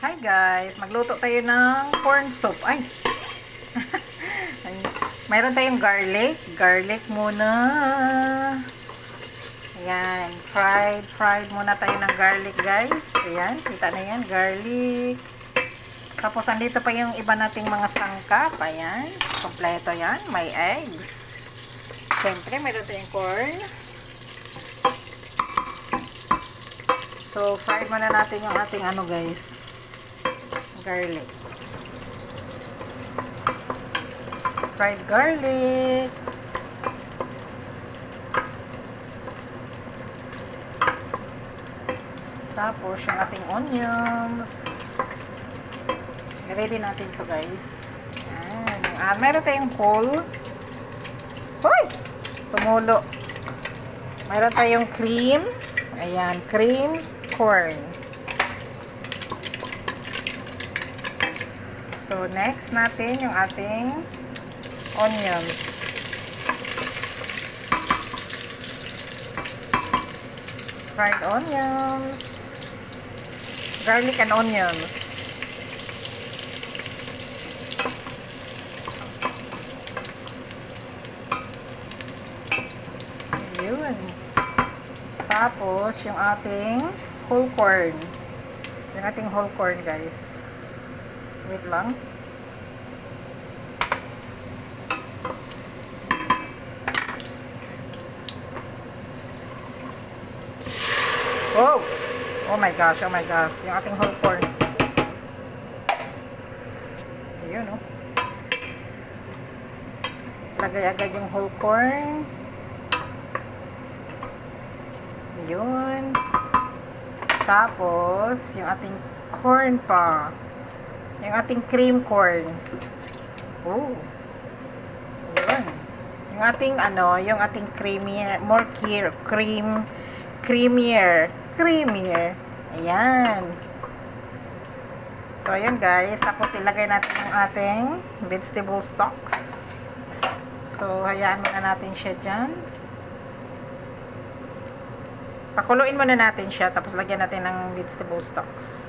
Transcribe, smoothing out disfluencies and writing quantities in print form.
Hi guys, magluto tayo ng corn soup. Ay, mayroon tayong garlic muna. Ayan, fried muna tayo ng garlic guys. Ayan, kita na yan, garlic. Tapos andito pa yung iba nating mga sangkap. Ayan, kompleto yan, may eggs. Siyempre, mayroon tayong corn. So, fry muna natin yung ating ano guys, garlic. Fried garlic. Tapos, yung ating onions. Ready natin to guys. Ayan. Meron tayong whole. Hoy! Tumulo. Meron tayong cream. Ayan, cream corn. So, next natin yung ating onions. Fried onions. Garlic and onions. Yun. Tapos, yung ating whole corn. Yung ating whole corn, guys. Wait lang. Oh! Oh my gosh, oh my gosh. Yung ating whole corn. Ayun, oh. Lagay agad yung whole corn. Yun. Tapos, yung ating corn pa. Yung ating cream corn. Oh. Yun. Yung ating ano, yung ating creamier, more creamier. Ayan. So, ayan guys. Tapos, ilagay natin yung ating vegetable stocks. So, hayaan muna natin siya dyan. Pakuluin muna natin siya. Tapos, lagyan natin ng vegetable stocks.